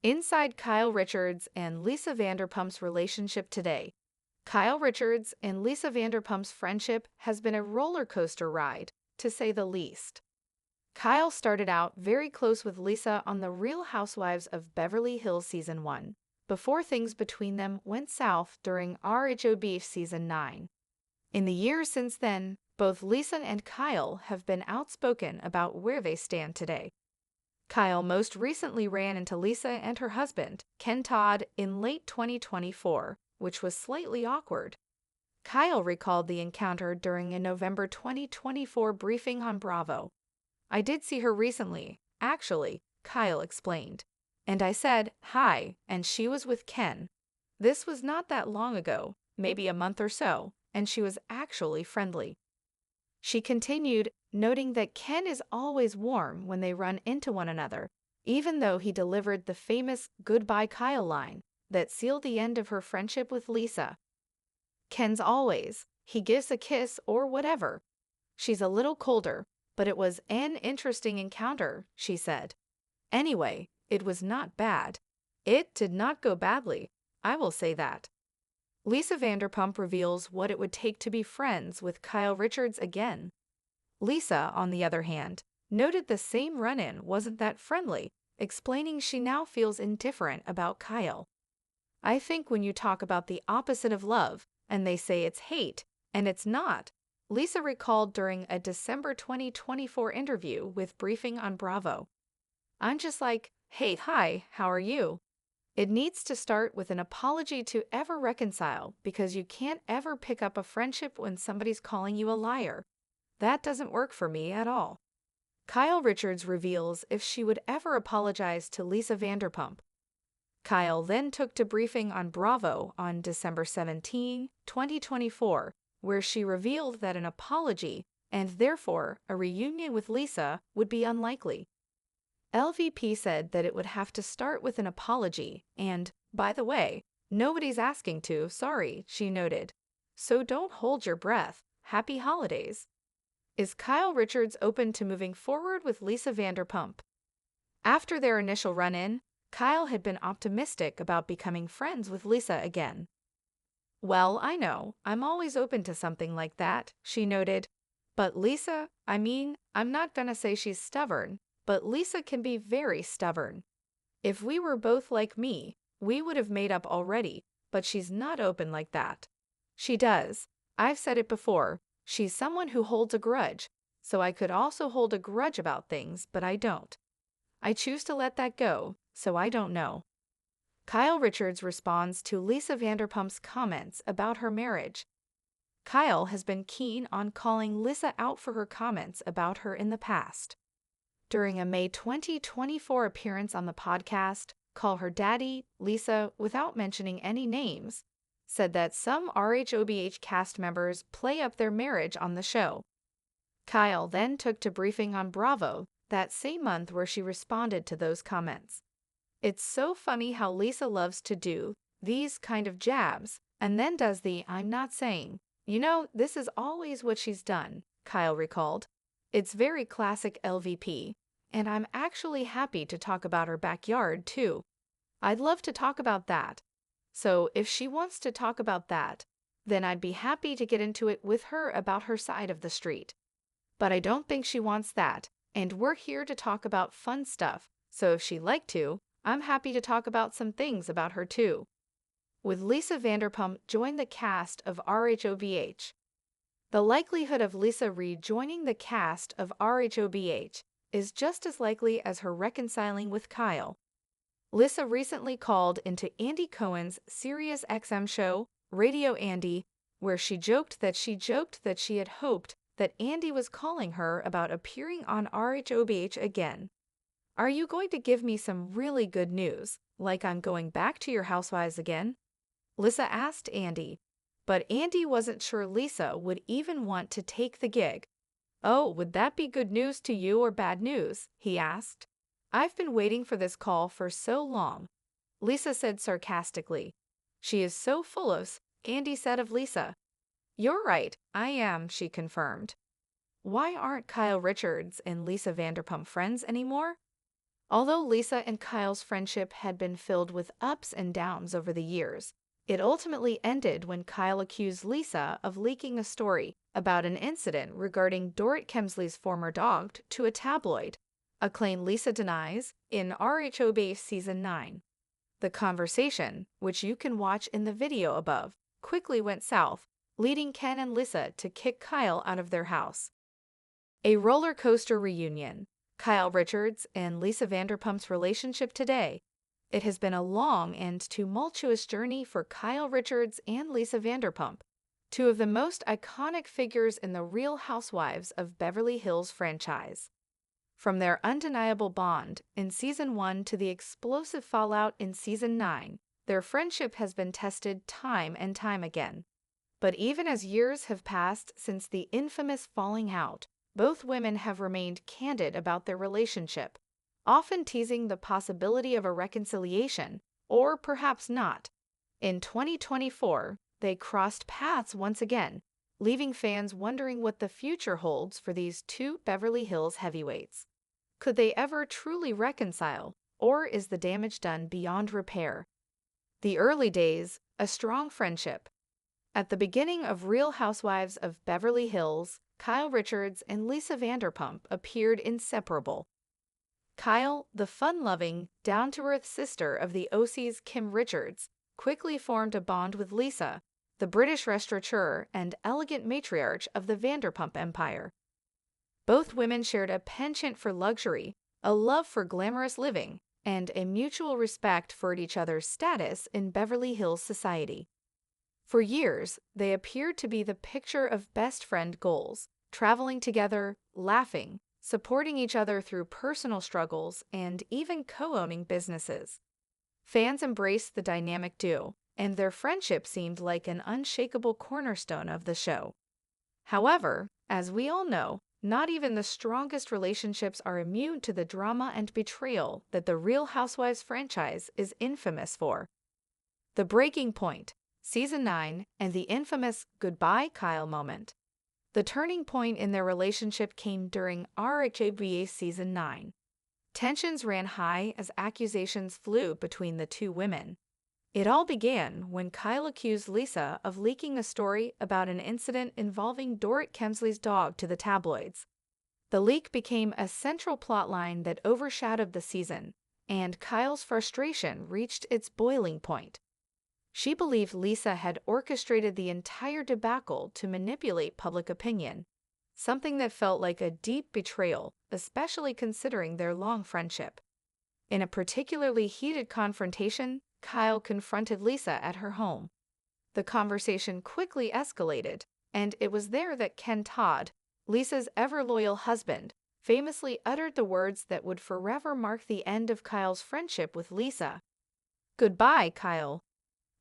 Inside Kyle Richards and Lisa Vanderpump's relationship today. Kyle Richards and Lisa Vanderpump's friendship has been a roller coaster ride, to say the least. Kyle started out very close with Lisa on The Real Housewives of Beverly Hills Season 1, before things between them went south during RHOBH Season 9. In the years since then, both Lisa and Kyle have been outspoken about where they stand today. Kyle most recently ran into Lisa and her husband, Ken Todd, in late 2024, which was slightly awkward. Kyle recalled the encounter during a November 2024 briefing on Bravo. "I did see her recently, actually," Kyle explained. "And I said, hi, and she was with Ken. This was not that long ago, maybe a month or so, and she was actually friendly." She continued, noting that Ken is always warm when they run into one another, even though he delivered the famous "Goodbye Kyle" line that sealed the end of her friendship with Lisa. "Ken's always, he gives a kiss or whatever. She's a little colder, but it was an interesting encounter," she said. "Anyway, it was not bad. It did not go badly, I will say that." Lisa Vanderpump reveals what it would take to be friends with Kyle Richards again. Lisa, on the other hand, noted the same run-in wasn't that friendly, explaining she now feels indifferent about Kyle. "I think when you talk about the opposite of love, and they say it's hate, and it's not," Lisa recalled during a December 2024 interview with Briefing on Bravo. "I'm just like, hey, hi, how are you? It needs to start with an apology to ever reconcile, because you can't ever pick up a friendship when somebody's calling you a liar. That doesn't work for me at all." Kyle Richards reveals if she would ever apologize to Lisa Vanderpump. Kyle then took to Briefing on Bravo on December 17, 2024, where she revealed that an apology, and therefore a reunion with Lisa, would be unlikely. LVP said that it would have to start with an apology, and, by the way, nobody's asking to, sorry, she noted. "So don't hold your breath. Happy holidays." Is Kyle Richards open to moving forward with Lisa Vanderpump? After their initial run-in, Kyle had been optimistic about becoming friends with Lisa again. "Well, I know, I'm always open to something like that," she noted. "But Lisa, I'm not gonna say she's stubborn, but Lisa can be very stubborn. If we were both like me, we would have made up already, but she's not open like that. She does. I've said it before, she's someone who holds a grudge, so I could also hold a grudge about things, but I don't. I choose to let that go, so I don't know." Kyle Richards responds to Lisa Vanderpump's comments about her marriage. Kyle has been keen on calling Lisa out for her comments about her in the past. During a May 2024 appearance on the podcast, Call Her Daddy, Lisa, without mentioning any names, said that some RHOBH cast members play up their marriage on the show. Kyle then took to Briefing on Bravo that same month, where she responded to those comments. "It's so funny how Lisa loves to do these kind of jabs, and then does the 'I'm not saying.' This is always what she's done," Kyle recalled. "It's very classic LVP, and I'm actually happy to talk about her backyard, too. I'd love to talk about that. So if she wants to talk about that, then I'd be happy to get into it with her about her side of the street. But I don't think she wants that, and we're here to talk about fun stuff, so if she'd like to, I'm happy to talk about some things about her too." Would Lisa Vanderpump join the cast of RHOBH? The likelihood of Lisa rejoining the cast of RHOBH is just as likely as her reconciling with Kyle. Lisa recently called into Andy Cohen's Sirius XM show, Radio Andy, where she joked that she had hoped that Andy was calling her about appearing on RHOBH again. "Are you going to give me some really good news, like I'm going back to your Housewives again?" Lisa asked Andy, but Andy wasn't sure Lisa would even want to take the gig. "Oh, would that be good news to you or bad news?" he asked. "I've been waiting for this call for so long," Lisa said sarcastically. "She is so full of," Andy said of Lisa. "You're right, I am," she confirmed. Why aren't Kyle Richards and Lisa Vanderpump friends anymore? Although Lisa and Kyle's friendship had been filled with ups and downs over the years, it ultimately ended when Kyle accused Lisa of leaking a story about an incident regarding Dorrit Kemsley's former dog to a tabloid, a claim Lisa denies in RHOBH Season 9. The conversation, which you can watch in the video above, quickly went south, leading Ken and Lisa to kick Kyle out of their house. A roller coaster reunion. Kyle Richards and Lisa Vanderpump's relationship today. It has been a long and tumultuous journey for Kyle Richards and Lisa Vanderpump, two of the most iconic figures in the Real Housewives of Beverly Hills franchise. From their undeniable bond in Season 1 to the explosive fallout in Season 9, their friendship has been tested time and time again. But even as years have passed since the infamous falling out, both women have remained candid about their relationship, often teasing the possibility of a reconciliation, or perhaps not. In 2024, they crossed paths once again, leaving fans wondering what the future holds for these two Beverly Hills heavyweights. Could they ever truly reconcile, or is the damage done beyond repair? The early days, a strong friendship. At the beginning of Real Housewives of Beverly Hills, Kyle Richards and Lisa Vanderpump appeared inseparable. Kyle, the fun-loving, down-to-earth sister of the OC's Kim Richards, quickly formed a bond with Lisa, the British restaurateur and elegant matriarch of the Vanderpump empire. Both women shared a penchant for luxury, a love for glamorous living, and a mutual respect for each other's status in Beverly Hills society. For years, they appeared to be the picture of best friend goals, traveling together, laughing, supporting each other through personal struggles, and even co-owning businesses. Fans embraced the dynamic duo, and their friendship seemed like an unshakable cornerstone of the show. However, as we all know, not even the strongest relationships are immune to the drama and betrayal that the Real Housewives franchise is infamous for. The breaking point, Season 9, and the infamous "Goodbye, Kyle" moment. The turning point in their relationship came during RHOBH Season 9. Tensions ran high as accusations flew between the two women. It all began when Kyle accused Lisa of leaking a story about an incident involving Dorrit Kemsley's dog to the tabloids. The leak became a central plotline that overshadowed the season, and Kyle's frustration reached its boiling point. She believed Lisa had orchestrated the entire debacle to manipulate public opinion, something that felt like a deep betrayal, especially considering their long friendship. In a particularly heated confrontation, Kyle confronted Lisa at her home. The conversation quickly escalated, and it was there that Ken Todd, Lisa's ever-loyal husband, famously uttered the words that would forever mark the end of Kyle's friendship with Lisa. "Goodbye, Kyle."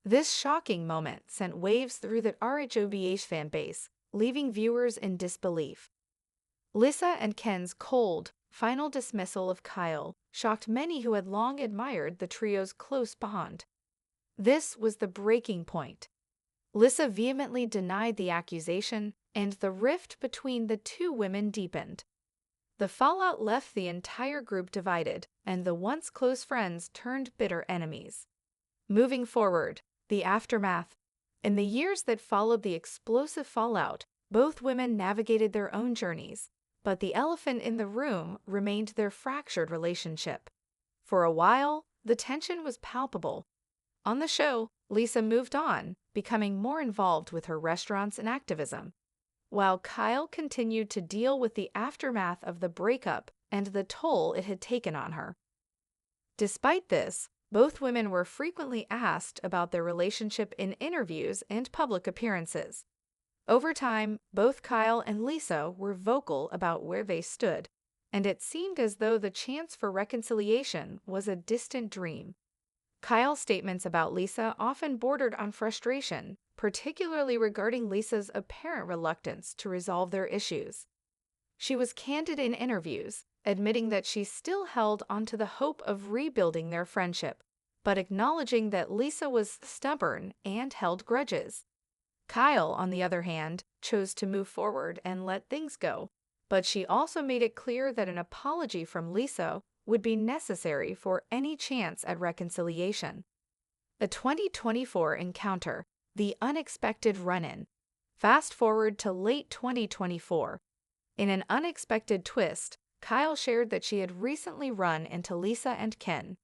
This shocking moment sent waves through the RHOBH fan base, leaving viewers in disbelief. Lisa and Ken's cold, final dismissal of Kyle shocked many who had long admired the trio's close bond. This was the breaking point. Lisa vehemently denied the accusation, and the rift between the two women deepened. The fallout left the entire group divided, and the once close friends turned bitter enemies. Moving forward, the aftermath. In the years that followed the explosive fallout, both women navigated their own journeys, but the elephant in the room remained their fractured relationship. For a while, the tension was palpable. On the show, Lisa moved on, becoming more involved with her restaurants and activism, while Kyle continued to deal with the aftermath of the breakup and the toll it had taken on her. Despite this, both women were frequently asked about their relationship in interviews and public appearances. Over time, both Kyle and Lisa were vocal about where they stood, and it seemed as though the chance for reconciliation was a distant dream. Kyle's statements about Lisa often bordered on frustration, particularly regarding Lisa's apparent reluctance to resolve their issues. She was candid in interviews, admitting that she still held onto the hope of rebuilding their friendship, but acknowledging that Lisa was stubborn and held grudges. Kyle, on the other hand, chose to move forward and let things go, but she also made it clear that an apology from Lisa would be necessary for any chance at reconciliation. The 2024 encounter, the unexpected run-in. Fast forward to late 2024. In an unexpected twist, Kyle shared that she had recently run into Lisa and Ken.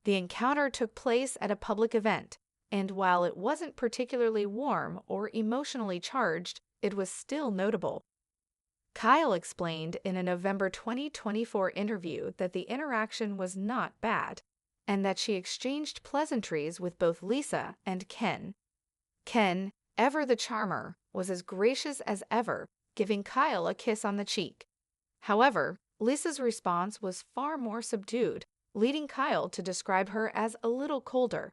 The encounter took place at a public event, and while it wasn't particularly warm or emotionally charged, it was still notable. Kyle explained in a November 2024 interview that the interaction was not bad, and that she exchanged pleasantries with both Lisa and Ken. Ken, ever the charmer, was as gracious as ever, giving Kyle a kiss on the cheek. However, Lisa's response was far more subdued, leading Kyle to describe her as a little colder.